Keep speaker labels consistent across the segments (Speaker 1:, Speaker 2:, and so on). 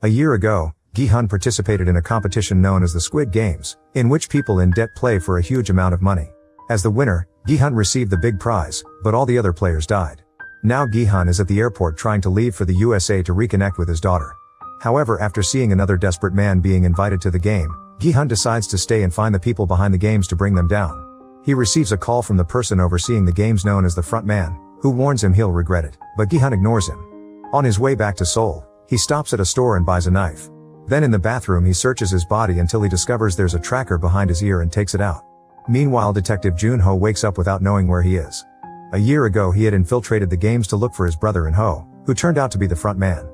Speaker 1: A year ago, Gi-hun participated in a competition known as the Squid Games, in which people in debt play for a huge amount of money. As the winner, Gi-hun received the big prize, but all the other players died. Now Gi-hun is at the airport trying to leave for the USA to reconnect with his daughter. However, after seeing another desperate man being invited to the game, Gi-hun decides to stay and find the people behind the games to bring them down. He receives a call from the person overseeing the games known as the front man, who warns him he'll regret it, but Gi-hun ignores him. On his way back to Seoul, he stops at a store and buys a knife. Then in the bathroom he searches his body until he discovers there's a tracker behind his ear and takes it out. Meanwhile, Detective Jun-ho wakes up without knowing where he is. A year ago he had infiltrated the games to look for his brother In-ho, who turned out to be the front man.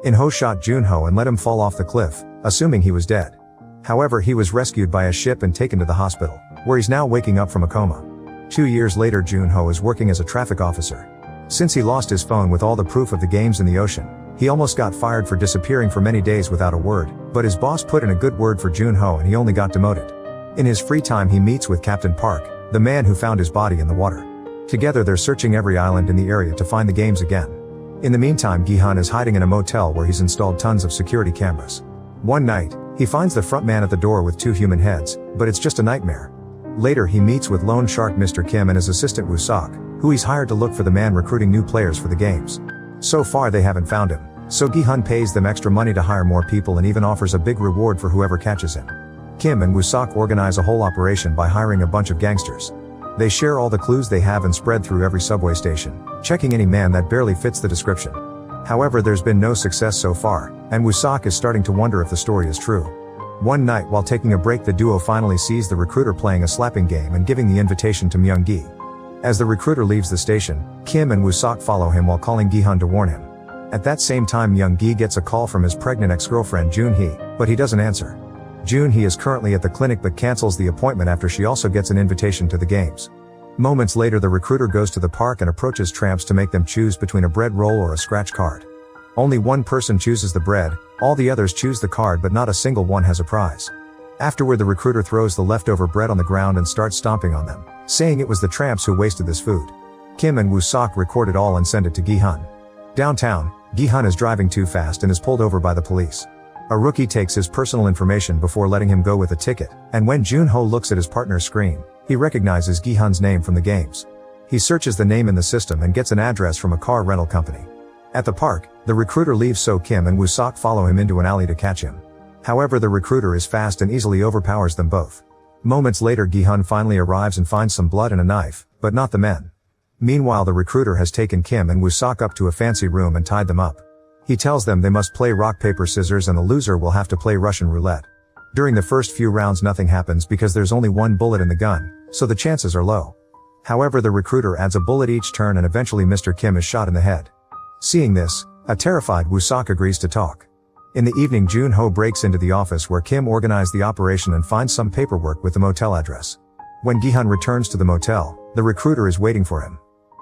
Speaker 1: In-ho shot Jun-ho and let him fall off the cliff, assuming he was dead. However, he was rescued by a ship and taken to the hospital, where he's now waking up from a coma. 2 years later, Jun-ho is working as a traffic officer. Since he lost his phone with all the proof of the games in the ocean, he almost got fired for disappearing for many days without a word, but his boss put in a good word for Jun-ho and he only got demoted. In his free time he meets with Captain Park, the man who found his body in the water. Together they're searching every island in the area to find the games again. In the meantime, Gi-hun is hiding in a motel where he's installed tons of security cameras. One night, he finds the front man at the door with 2 human heads, but it's just a nightmare. Later he meets with loan shark Mr. Kim and his assistant Woo-sok, who he's hired to look for the man recruiting new players for the games. So far they haven't found him, so Gi-hun pays them extra money to hire more people and even offers a big reward for whoever catches him. Kim and Woo-sok organize a whole operation by hiring a bunch of gangsters. They share all the clues they have and spread through every subway station, checking any man that barely fits the description. However, there's been no success so far, and Woo-sok is starting to wonder if the story is true. One night while taking a break, the duo finally sees the recruiter playing a slapping game and giving the invitation to Myung-gi. As the recruiter leaves the station, Kim and Woo-sok follow him while calling Gi-hun to warn him. At that same time, Myung-gi gets a call from his pregnant ex-girlfriend Jun-hee, but he doesn't answer. Jun-hee is currently at the clinic but cancels the appointment after she also gets an invitation to the games. Moments later, the recruiter goes to the park and approaches tramps to make them choose between a bread roll or a scratch card. Only one person chooses the bread, all the others choose the card, but not a single one has a prize. Afterward, the recruiter throws the leftover bread on the ground and starts stomping on them, saying it was the tramps who wasted this food. Kim and Woo-sok record it all and send it to Gi-hun. Downtown, Gi-hun is driving too fast and is pulled over by the police. A rookie takes his personal information before letting him go with a ticket, and when Jun-ho looks at his partner's screen, he recognizes Gi-hun's name from the games. He searches the name in the system and gets an address from a car rental company. At the park, the recruiter leaves, so Kim and Woo-sok follow him into an alley to catch him. However, the recruiter is fast and easily overpowers them both. Moments later, Gi-hun finally arrives and finds some blood and a knife, but not the men. Meanwhile, the recruiter has taken Kim and Woo-sok up to a fancy room and tied them up. He tells them they must play rock paper scissors and the loser will have to play Russian roulette. During the first few rounds nothing happens because there's only one bullet in the gun, so the chances are low. However, the recruiter adds a bullet each turn and eventually Mr. Kim is shot in the head. Seeing this, a terrified Woo-sok agrees to talk. In the evening, Jun-ho breaks into the office where Kim organized the operation and finds some paperwork with the motel address. When Gi-hun returns to the motel, the recruiter is waiting for him.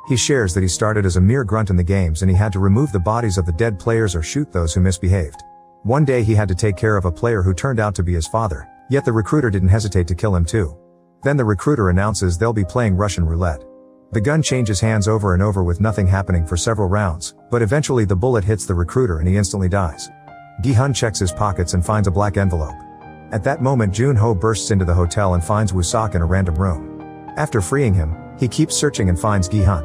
Speaker 1: He shares that he started as a mere grunt in the games and he had to remove the bodies of the dead players or shoot those who misbehaved. One day he had to take care of a player who turned out to be his father, yet the recruiter didn't hesitate to kill him too. Then the recruiter announces they'll be playing Russian roulette. The gun changes hands over and over with nothing happening for several rounds, but eventually the bullet hits the recruiter and he instantly dies. Gi-hun checks his pockets and finds a black envelope. At that moment, Jun-ho bursts into the hotel and finds Woo-sok in a random room. After freeing him, he keeps searching and finds Gi-hun.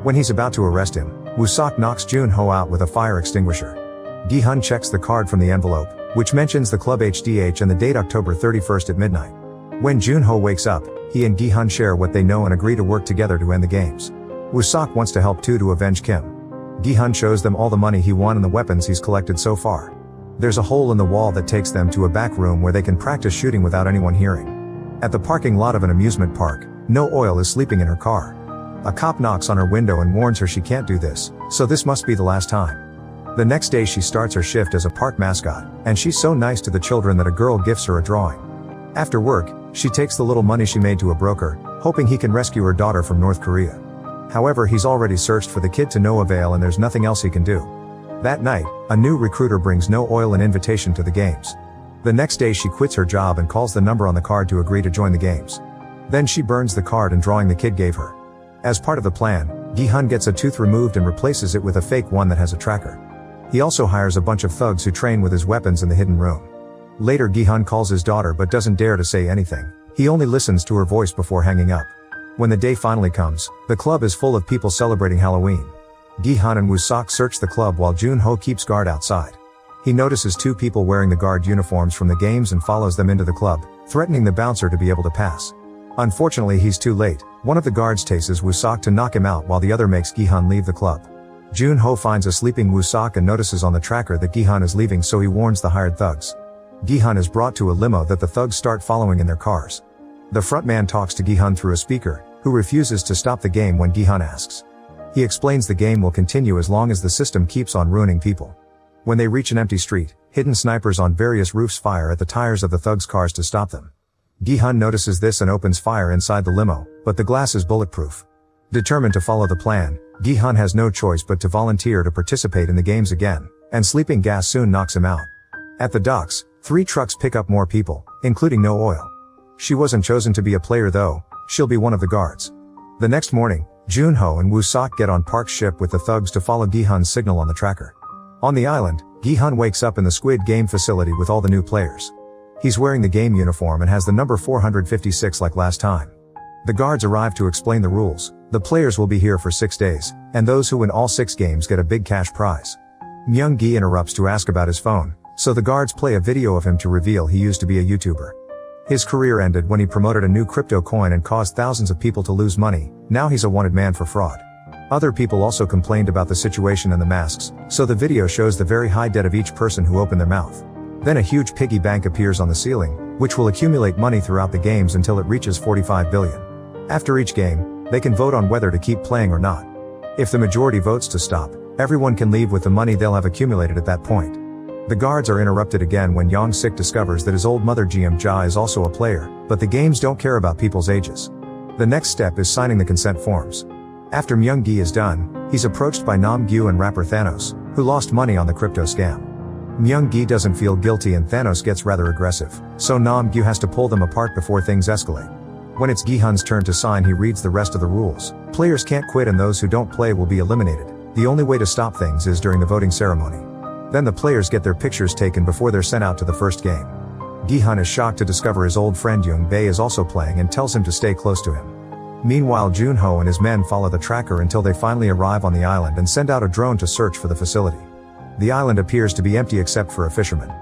Speaker 1: When he's about to arrest him, Woo-sok knocks Jun-ho out with a fire extinguisher. Gi-hun checks the card from the envelope, which mentions the club HDH and the date October 31st at midnight. When Jun-ho wakes up, he and Gi-hun share what they know and agree to work together to end the games. Woo-sok wants to help too to avenge Kim. Gi-hun shows them all the money he won and the weapons he's collected so far. There's a hole in the wall that takes them to a back room where they can practice shooting without anyone hearing. At the parking lot of an amusement park, No Oil is sleeping in her car. A cop knocks on her window and warns her she can't do this, so this must be the last time. The next day she starts her shift as a park mascot, and she's so nice to the children that a girl gifts her a drawing. After work, she takes the little money she made to a broker, hoping he can rescue her daughter from North Korea. However, he's already searched for the kid to no avail and there's nothing else he can do. That night, a new recruiter brings No Oil an invitation to the games. The next day she quits her job and calls the number on the card to agree to join the games. Then she burns the card and drawing the kid gave her. As part of the plan, Gi-hun gets a tooth removed and replaces it with a fake one that has a tracker. He also hires a bunch of thugs who train with his weapons in the hidden room. Later Gi-hun calls his daughter but doesn't dare to say anything. He only listens to her voice before hanging up. When the day finally comes, the club is full of people celebrating Halloween. Gi-hun and Woo-sok search the club while Jun-ho keeps guard outside. He notices two people wearing the guard uniforms from the games and follows them into the club, threatening the bouncer to be able to pass. Unfortunately he's too late. One of the guards chases Woo-sok to knock him out while the other makes Gi-hun leave the club. Jun-ho finds a sleeping Woo-sok and notices on the tracker that Gi-hun is leaving, so he warns the hired thugs. Gi-hun is brought to a limo that the thugs start following in their cars. The frontman talks to Gi-hun through a speaker, who refuses to stop the game when Gi-hun asks. He explains the game will continue as long as the system keeps on ruining people. When they reach an empty street, hidden snipers on various roofs fire at the tires of the thugs' cars to stop them. Gi-hun notices this and opens fire inside the limo, but the glass is bulletproof. Determined to follow the plan, Gi-hun has no choice but to volunteer to participate in the games again, and sleeping gas soon knocks him out. At the docks, 3 trucks pick up more people, including No Oil. She wasn't chosen to be a player though, she'll be one of the guards. The next morning, Jun-ho and Woo-sok get on Park's ship with the thugs to follow Gi-hun's signal on the tracker. On the island, Gi-hun wakes up in the Squid Game facility with all the new players. He's wearing the game uniform and has the number 456 like last time. The guards arrive to explain the rules. The players will be here for 6 days, and those who win all 6 games get a big cash prize. Myung-gi interrupts to ask about his phone, so the guards play a video of him to reveal he used to be a YouTuber. His career ended when he promoted a new crypto coin and caused thousands of people to lose money. Now he's a wanted man for fraud. Other people also complained about the situation and the masks, so the video shows the very high debt of each person who opened their mouth. Then a huge piggy bank appears on the ceiling, which will accumulate money throughout the games until it reaches 45 billion. After each game, they can vote on whether to keep playing or not. If the majority votes to stop, everyone can leave with the money they'll have accumulated at that point. The guards are interrupted again when Young-sik discovers that his old mother Jeom-ja is also a player, but the games don't care about people's ages. The next step is signing the consent forms. After Myung-gi is done, he's approached by Nam-gyu and rapper Thanos, who lost money on the crypto scam. Myung-gi doesn't feel guilty and Thanos gets rather aggressive, so Nam-gyu has to pull them apart before things escalate. When it's Gi-hun's turn to sign, he reads the rest of the rules. Players can't quit and those who don't play will be eliminated. The only way to stop things is during the voting ceremony. Then the players get their pictures taken before they're sent out to the first game. Gi-hun is shocked to discover his old friend Young-bae is also playing and tells him to stay close to him. Meanwhile, Jun-ho and his men follow the tracker until they finally arrive on the island and send out a drone to search for the facility. The island appears to be empty except for a fisherman.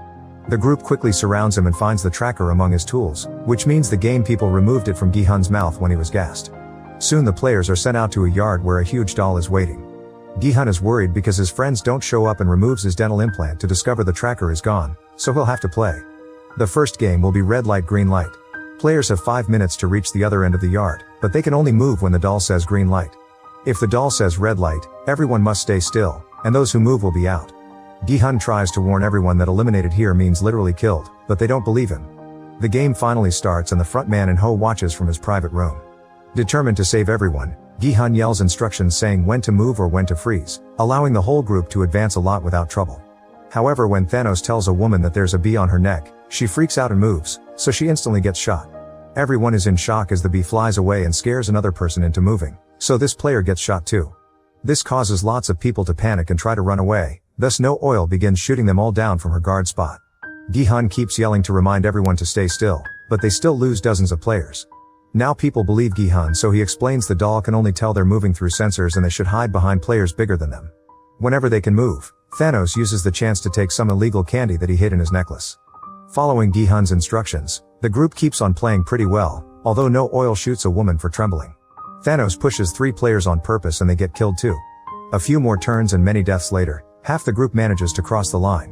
Speaker 1: The group quickly surrounds him and finds the tracker among his tools, which means the game people removed it from Gi-hun's mouth when he was gassed. Soon the players are sent out to a yard where a huge doll is waiting. Gi-hun is worried because his friends don't show up and removes his dental implant to discover the tracker is gone, so he'll have to play. The first game will be red light green light. Players have 5 minutes to reach the other end of the yard, but they can only move when the doll says green light. If the doll says red light, everyone must stay still, and those who move will be out. Gi-hun tries to warn everyone that eliminated here means literally killed, but they don't believe him. The game finally starts and the frontman in Ho watches from his private room. Determined to save everyone, Gi-hun yells instructions saying when to move or when to freeze, allowing the whole group to advance a lot without trouble. However, when Thanos tells a woman that there's a bee on her neck, she freaks out and moves, so she instantly gets shot. Everyone is in shock as the bee flies away and scares another person into moving, so this player gets shot too. This causes lots of people to panic and try to run away, thus No Oil begins shooting them all down from her guard spot. Gi-hun keeps yelling to remind everyone to stay still, but they still lose dozens of players. Now people believe Gi-hun, so he explains the doll can only tell they're moving through sensors and they should hide behind players bigger than them. Whenever they can move, Thanos uses the chance to take some illegal candy that he hid in his necklace. Following Gi-hun's instructions, the group keeps on playing pretty well, although No Oil shoots a woman for trembling. Thanos pushes 3 players on purpose and they get killed too. A few more turns and many deaths later, half the group manages to cross the line.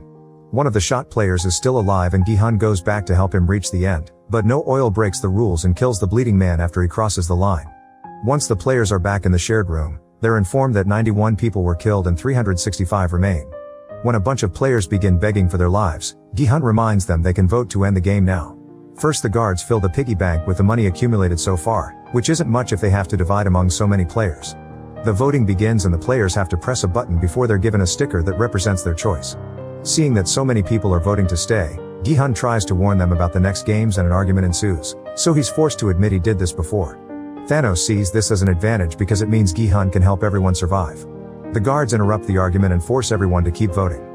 Speaker 1: One of the shot players is still alive and Gi-hun goes back to help him reach the end, but No Oil breaks the rules and kills the bleeding man after he crosses the line. Once the players are back in the shared room, they're informed that 91 people were killed and 365 remain. When a bunch of players begin begging for their lives, Gi-hun reminds them they can vote to end the game now. First the guards fill the piggy bank with the money accumulated so far, which isn't much if they have to divide among so many players. The voting begins and the players have to press a button before they're given a sticker that represents their choice. Seeing that so many people are voting to stay, Gi-hun tries to warn them about the next games and an argument ensues, so he's forced to admit he did this before. Thanos sees this as an advantage because it means Gi-hun can help everyone survive. The guards interrupt the argument and force everyone to keep voting.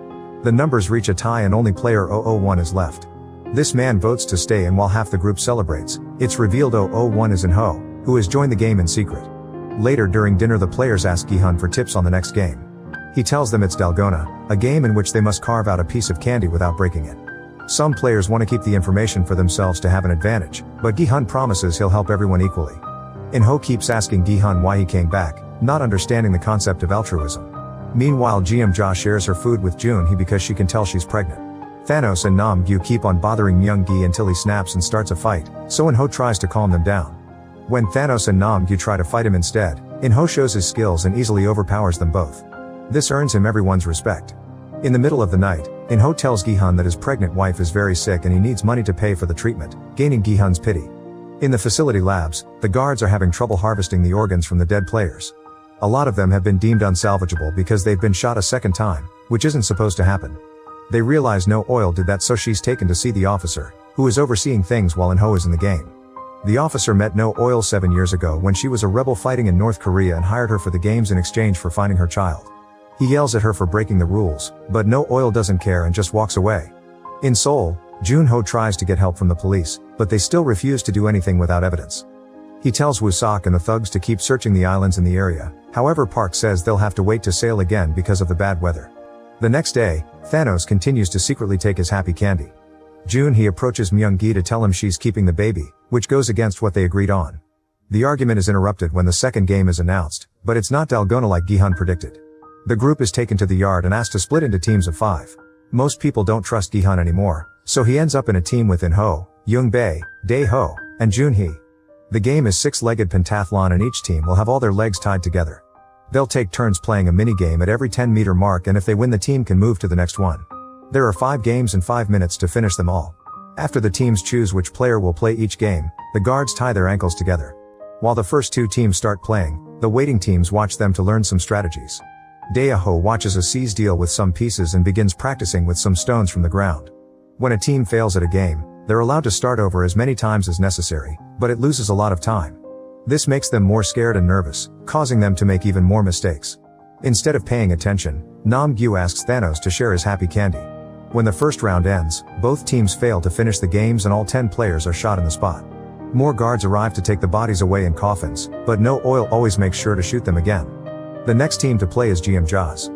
Speaker 1: The numbers reach a tie and only player 001 is left. This man votes to stay, and while half the group celebrates, it's revealed 001 is In-ho, who has joined the game in secret. Later during dinner, the players ask Gi-hun for tips on the next game. He tells them it's Dalgona, a game in which they must carve out a piece of candy without breaking it. Some players want to keep the information for themselves to have an advantage, but Gi-hun promises he'll help everyone equally. In-ho keeps asking Gi-hun why he came back, not understanding the concept of altruism. Meanwhile, Jeom-ja shares her food with Jun-hee because she can tell she's pregnant. Thanos and Nam-gyu keep on bothering Myung-gi until he snaps and starts a fight, so In-ho tries to calm them down. When Thanos and Nam-gyu try to fight him instead, In-ho shows his skills and easily overpowers them both. This earns him everyone's respect. In the middle of the night, In-ho tells Gi-hun that his pregnant wife is very sick and he needs money to pay for the treatment, gaining Gi-hun's pity. In the facility labs, the guards are having trouble harvesting the organs from the dead players. A lot of them have been deemed unsalvageable because they've been shot a second time, which isn't supposed to happen. They realize No Oil did that, so she's taken to see the officer, who is overseeing things while In-ho is in the game. The officer met No Oil 7 years ago when she was a rebel fighting in North Korea and hired her for the games in exchange for finding her child. He yells at her for breaking the rules, but No Oil doesn't care and just walks away. In Seoul, Jun-ho tries to get help from the police, but they still refuse to do anything without evidence. He tells Woo-sok and the thugs to keep searching the islands in the area, however Park says they'll have to wait to sail again because of the bad weather. The next day, Thanos continues to secretly take his happy candy. Jun-hee approaches Myung-gi to tell him she's keeping the baby, which goes against what they agreed on. The argument is interrupted when the second game is announced, but it's not Dalgona like Gi-hun predicted. The group is taken to the yard and asked to split into teams of 5. Most people don't trust Gi-hun anymore, so he ends up in a team with In-ho, Young-bae, Dae-ho, and Jun-hee. The game is 6-legged pentathlon and each team will have all their legs tied together. They'll take turns playing a mini-game at every 10-meter mark, and if they win, the team can move to the next one. There are 5 games and 5 minutes to finish them all. After the teams choose which player will play each game, the guards tie their ankles together. While the first 2 teams start playing, the waiting teams watch them to learn some strategies. Dae-ho watches a seize deal with some pieces and begins practicing with some stones from the ground. When a team fails at a game, they're allowed to start over as many times as necessary, but it loses a lot of time. This makes them more scared and nervous, causing them to make even more mistakes. Instead of paying attention, Nam-gyu asks Thanos to share his happy candy. When the first round ends, both teams fail to finish the games and all 10 players are shot in the spot. More guards arrive to take the bodies away in coffins, but No Oil always makes sure to shoot them again. The next team to play is Jeom-ja's.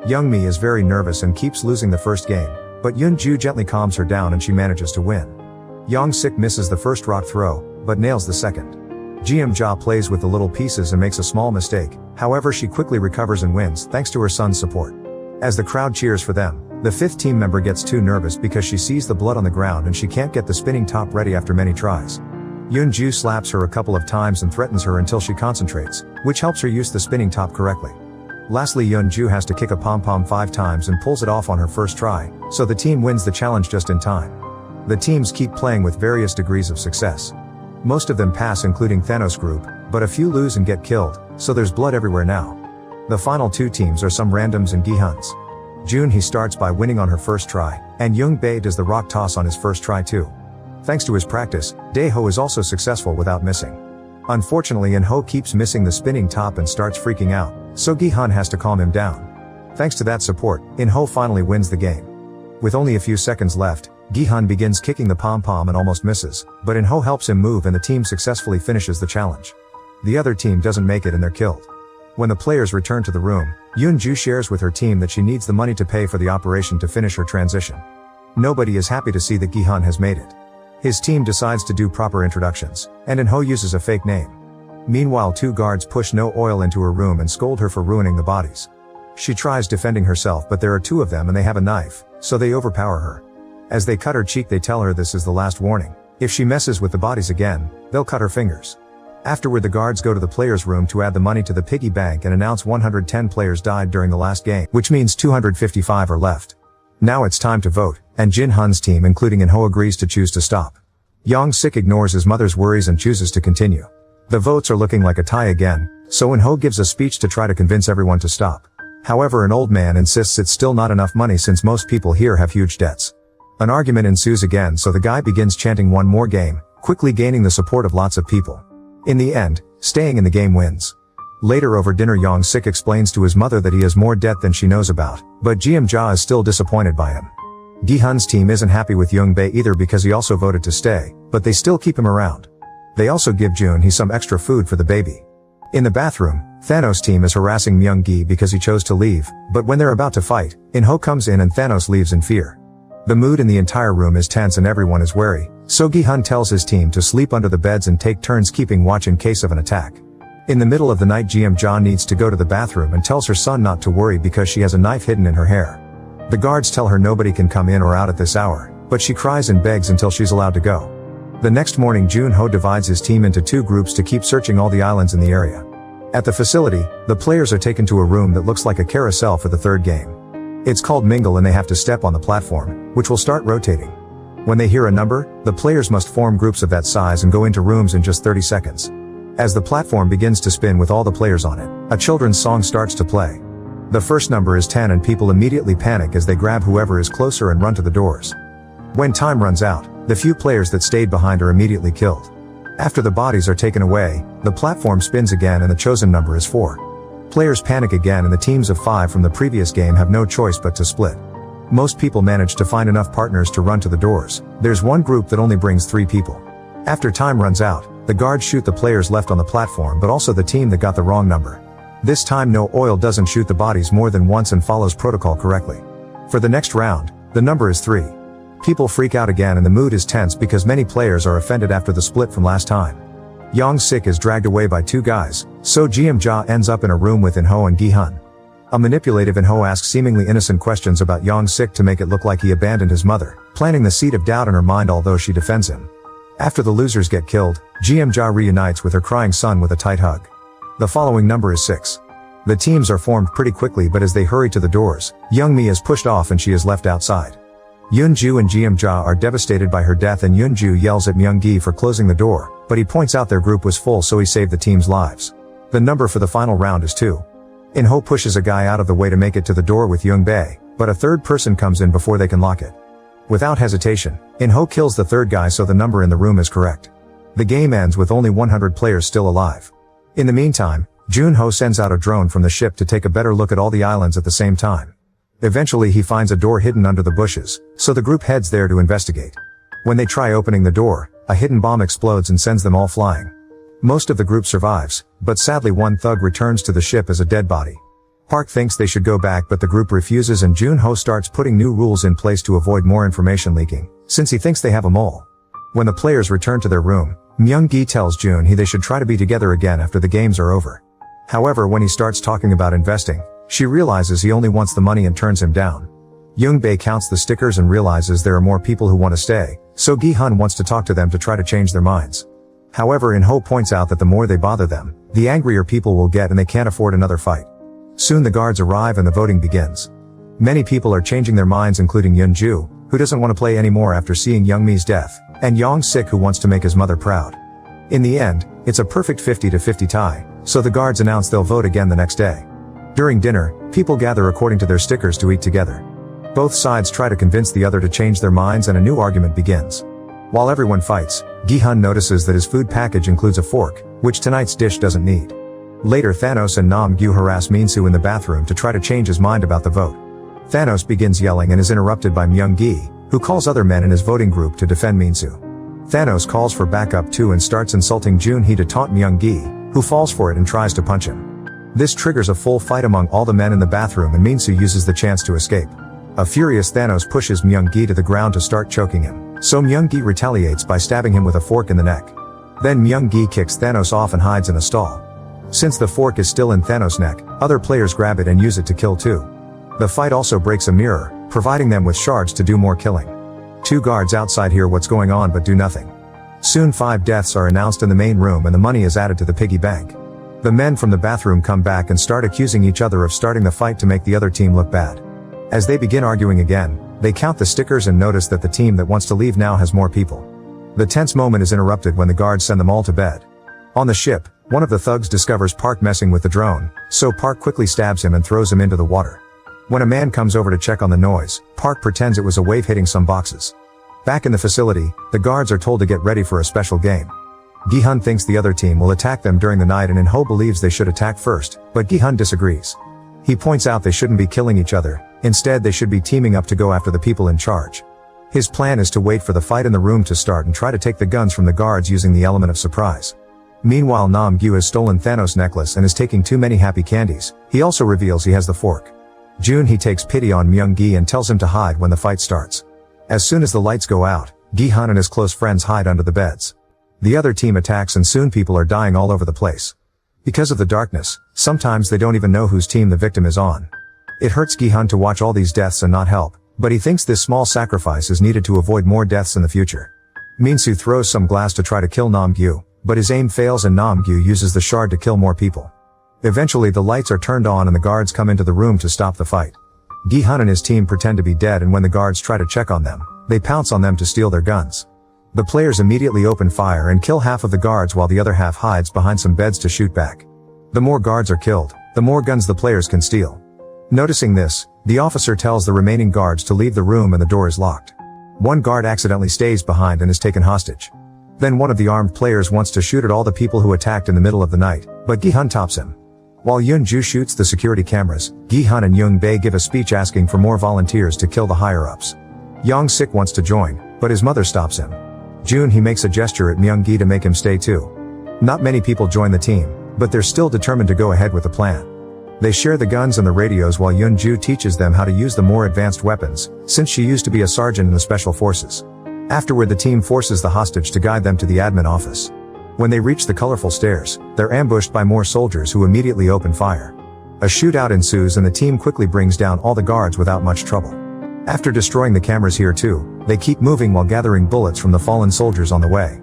Speaker 1: Young-mi is very nervous and keeps losing the first game, but Yoon-ju gently calms her down and she manages to win. Young-sik misses the first rock throw, but nails the second. Jeom-ja plays with the little pieces and makes a small mistake, however she quickly recovers and wins thanks to her son's support. As the crowd cheers for them, the 5th team member gets too nervous because she sees the blood on the ground and she can't get the spinning top ready after many tries. Yoon-ju slaps her a couple of times and threatens her until she concentrates, which helps her use the spinning top correctly. Lastly, Yoon-ju has to kick a pom-pom 5 times and pulls it off on her first try, so the team wins the challenge just in time. The teams keep playing with various degrees of success. Most of them pass, including Thanos' group, but a few lose and get killed, so there's blood everywhere now. The final 2 teams are some randoms and Gi-hun's. Jun-hee starts by winning on her first try, and Young-bae does the rock toss on his first try too. Thanks to his practice, Dae-ho is also successful without missing. Unfortunately, In-ho keeps missing the spinning top and starts freaking out, so Gi-hun has to calm him down. Thanks to that support, In-ho finally wins the game. With only a few seconds left, Gi-hun begins kicking the pom-pom and almost misses, but In-ho helps him move and the team successfully finishes the challenge. The other team doesn't make it and they're killed. When the players return to the room, Yoon-ju shares with her team that she needs the money to pay for the operation to finish her transition. Nobody is happy to see that Gi-hun has made it. His team decides to do proper introductions, and In-ho uses a fake name. Meanwhile, 2 guards push No Oil into her room and scold her for ruining the bodies. She tries defending herself, but there are 2 of them and they have a knife, so they overpower her. As they cut her cheek, they tell her this is the last warning. If she messes with the bodies again, they'll cut her fingers. Afterward, the guards go to the players' room to add the money to the piggy bank and announce 110 players died during the last game, which means 255 are left. Now it's time to vote, and Jin-hun's team, including In-ho, agrees to choose to stop. Young-sik ignores his mother's worries and chooses to continue. The votes are looking like a tie again, so In-ho gives a speech to try to convince everyone to stop. However, an old man insists it's still not enough money since most people here have huge debts. An argument ensues again, so the guy begins chanting one more game, quickly gaining the support of lots of people. In the end, staying in the game wins. Later over dinner, Young-sik explains to his mother that he has more debt than she knows about, but Jeom-ja is still disappointed by him. Gi-hun's team isn't happy with Young-bae either because he also voted to stay, but they still keep him around. They also give Jun-hee some extra food for the baby. In the bathroom, Thanos' team is harassing Myung-gi because he chose to leave, but when they're about to fight, In-ho comes in and Thanos leaves in fear. The mood in the entire room is tense and everyone is wary, so Gi-hun tells his team to sleep under the beds and take turns keeping watch in case of an attack. In the middle of the night, Jeom-ja needs to go to the bathroom and tells her son not to worry because she has a knife hidden in her hair. The guards tell her nobody can come in or out at this hour, but she cries and begs until she's allowed to go. The next morning, Jun-ho divides his team into two groups to keep searching all the islands in the area. At the facility, the players are taken to a room that looks like a carousel for the third game. It's called Mingle and they have to step on the platform, which will start rotating. When they hear a number, the players must form groups of that size and go into rooms in just 30 seconds. As the platform begins to spin with all the players on it, a children's song starts to play. The first number is 10 and people immediately panic as they grab whoever is closer and run to the doors. When time runs out, the few players that stayed behind are immediately killed. After the bodies are taken away, the platform spins again and the chosen number is 4. Players panic again and the teams of 5 from the previous game have no choice but to split. Most people manage to find enough partners to run to the doors. There's one group that only brings 3 people. After time runs out, the guards shoot the players left on the platform but also the team that got the wrong number. This time No Oil doesn't shoot the bodies more than once and follows protocol correctly. For the next round, the number is 3. People freak out again and the mood is tense because many players are offended after the split from last time. Young-sik is dragged away by 2 guys, so Jeom-ja ends up in a room with In-ho and Gi-hun. A manipulative In-ho asks seemingly innocent questions about Young-sik to make it look like he abandoned his mother, planting the seed of doubt in her mind although she defends him. After the losers get killed, Jeom-ja reunites with her crying son with a tight hug. The following number is 6. The teams are formed pretty quickly but as they hurry to the doors, Young-mi is pushed off and she is left outside. Yoon-ju and Jeom-ja are devastated by her death and Yoon-ju yells at Myung-gi for closing the door, but he points out their group was full so he saved the team's lives. The number for the final round is 2. In-ho pushes a guy out of the way to make it to the door with Young-bae, but a third person comes in before they can lock it. Without hesitation, In-ho kills the third guy so the number in the room is correct. The game ends with only 100 players still alive. In the meantime, Jun-ho sends out a drone from the ship to take a better look at all the islands at the same time. Eventually he finds a door hidden under the bushes, so the group heads there to investigate. When they try opening the door, a hidden bomb explodes and sends them all flying. Most of the group survives, but sadly one thug returns to the ship as a dead body. Park thinks they should go back but the group refuses and Jun-ho starts putting new rules in place to avoid more information leaking, since he thinks they have a mole. When the players return to their room, Myung-gi tells Jun-hee they should try to be together again after the games are over. However, when he starts talking about investing, she realizes he only wants the money and turns him down. Young-bae counts the stickers and realizes there are more people who want to stay, so Gi-hun wants to talk to them to try to change their minds. However, In-ho points out that the more they bother them, the angrier people will get and they can't afford another fight. Soon the guards arrive and the voting begins. Many people are changing their minds including Yoon-ju, who doesn't want to play anymore after seeing Young-mi's death, and Young-sik who wants to make his mother proud. In the end, it's a perfect 50-50 tie, so the guards announce they'll vote again the next day. During dinner, people gather according to their stickers to eat together. Both sides try to convince the other to change their minds and a new argument begins. While everyone fights, Gi-hun notices that his food package includes a fork, which tonight's dish doesn't need. Later Thanos and Nam-gyu harass Min-soo in the bathroom to try to change his mind about the vote. Thanos begins yelling and is interrupted by Myung-gi, who calls other men in his voting group to defend Min-soo. Thanos calls for backup too and starts insulting Jun-hee to taunt Myung-gi, who falls for it and tries to punch him. This triggers a full fight among all the men in the bathroom and Min-soo uses the chance to escape. A furious Thanos pushes Myung-gi to the ground to start choking him, so Myung-gi retaliates by stabbing him with a fork in the neck. Then Myung-gi kicks Thanos off and hides in a stall. Since the fork is still in Thanos' neck, other players grab it and use it to kill too. The fight also breaks a mirror, providing them with shards to do more killing. 2 guards outside hear what's going on but do nothing. Soon 5 deaths are announced in the main room and the money is added to the piggy bank. The men from the bathroom come back and start accusing each other of starting the fight to make the other team look bad. As they begin arguing again, they count the stickers and notice that the team that wants to leave now has more people. The tense moment is interrupted when the guards send them all to bed. On the ship, one of the thugs discovers Park messing with the drone, so Park quickly stabs him and throws him into the water. When a man comes over to check on the noise, Park pretends it was a wave hitting some boxes. Back in the facility, the guards are told to get ready for a special game. Gi-hun thinks the other team will attack them during the night and In-ho believes they should attack first, but Gi-hun disagrees. He points out they shouldn't be killing each other, instead they should be teaming up to go after the people in charge. His plan is to wait for the fight in the room to start and try to take the guns from the guards using the element of surprise. Meanwhile Nam-gyu has stolen Thanos' necklace and is taking too many happy candies. He also reveals he has the fork. He takes pity on Myung-gi and tells him to hide when the fight starts. As soon as the lights go out, Gi-hun and his close friends hide under the beds. The other team attacks and soon people are dying all over the place. Because of the darkness, sometimes they don't even know whose team the victim is on. It hurts Gi-hun to watch all these deaths and not help, but he thinks this small sacrifice is needed to avoid more deaths in the future. Min-soo throws some glass to try to kill Nam-gyu, but his aim fails and Nam-gyu uses the shard to kill more people. Eventually the lights are turned on and the guards come into the room to stop the fight. Gi-hun and his team pretend to be dead and when the guards try to check on them, they pounce on them to steal their guns. The players immediately open fire and kill half of the guards while the other half hides behind some beds to shoot back. The more guards are killed, the more guns the players can steal. Noticing this, the officer tells the remaining guards to leave the room and the door is locked. One guard accidentally stays behind and is taken hostage. Then one of the armed players wants to shoot at all the people who attacked in the middle of the night, but Gi-hun tops him. While Yoon-ju shoots the security cameras, Gi-hun and Young-bae give a speech asking for more volunteers to kill the higher-ups. Young-sik wants to join, but his mother stops him. He makes a gesture at Myung-gi to make him stay too. Not many people join the team, but they're still determined to go ahead with the plan. They share the guns and the radios while Yoon-ju teaches them how to use the more advanced weapons, since she used to be a sergeant in the special forces. Afterward the team forces the hostage to guide them to the admin office. When they reach the colorful stairs, they're ambushed by more soldiers who immediately open fire. A shootout ensues and the team quickly brings down all the guards without much trouble. After destroying the cameras here too, they keep moving while gathering bullets from the fallen soldiers on the way.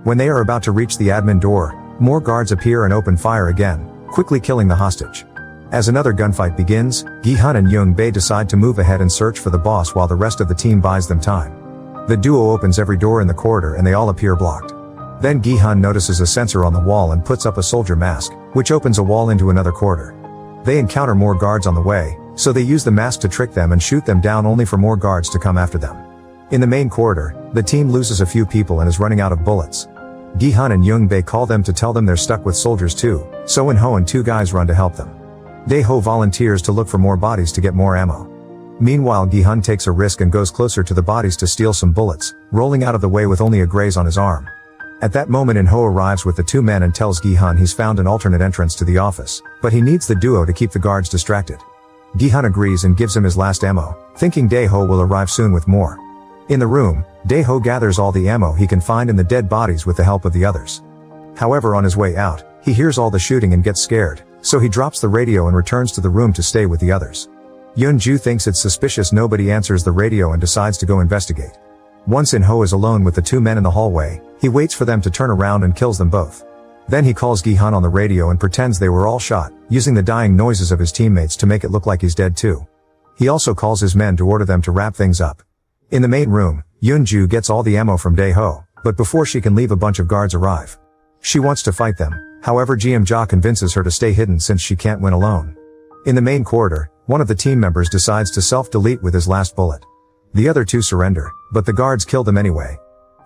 Speaker 1: When they are about to reach the admin door, more guards appear and open fire again, quickly killing the hostage. As another gunfight begins, Gi-hun and Young-bae decide to move ahead and search for the boss while the rest of the team buys them time. The duo opens every door in the corridor and they all appear blocked. Then Gi-hun notices a sensor on the wall and puts up a soldier mask, which opens a wall into another corridor. They encounter more guards on the way, so they use the mask to trick them and shoot them down only for more guards to come after them. In the main corridor, the team loses a few people and is running out of bullets. Gi-hun and Young-bae call them to tell them they're stuck with soldiers too, so In-ho and two guys run to help them. Dae-ho volunteers to look for more bodies to get more ammo. Meanwhile Gi-hun takes a risk and goes closer to the bodies to steal some bullets, rolling out of the way with only a graze on his arm. At that moment In-ho arrives with the two men and tells Gi-hun he's found an alternate entrance to the office, but he needs the duo to keep the guards distracted. Gi-hun agrees and gives him his last ammo, thinking Dae-ho will arrive soon with more. In the room, Dae-ho gathers all the ammo he can find in the dead bodies with the help of the others. However, on his way out, he hears all the shooting and gets scared, so he drops the radio and returns to the room to stay with the others. Yoon-ju thinks it's suspicious nobody answers the radio and decides to go investigate. Once In-ho is alone with the two men in the hallway, he waits for them to turn around and kills them both. Then he calls Gi-hun on the radio and pretends they were all shot, using the dying noises of his teammates to make it look like he's dead too. He also calls his men to order them to wrap things up. In the main room, Yoon-ju gets all the ammo from Dae-ho, but before she can leave a bunch of guards arrive. She wants to fight them, however Jeom-ja convinces her to stay hidden since she can't win alone. In the main corridor, one of the team members decides to self-delete with his last bullet. The other two surrender, but the guards kill them anyway.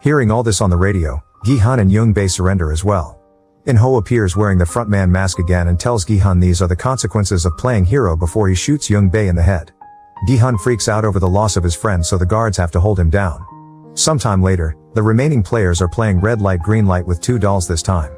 Speaker 1: Hearing all this on the radio, Gi-hun and Young-bae surrender as well. In-ho appears wearing the frontman mask again and tells Gi-hun these are the consequences of playing hero before he shoots Young-bae in the head. Gi-hun freaks out over the loss of his friend so the guards have to hold him down. Sometime later, the remaining players are playing red light green light with two dolls this time.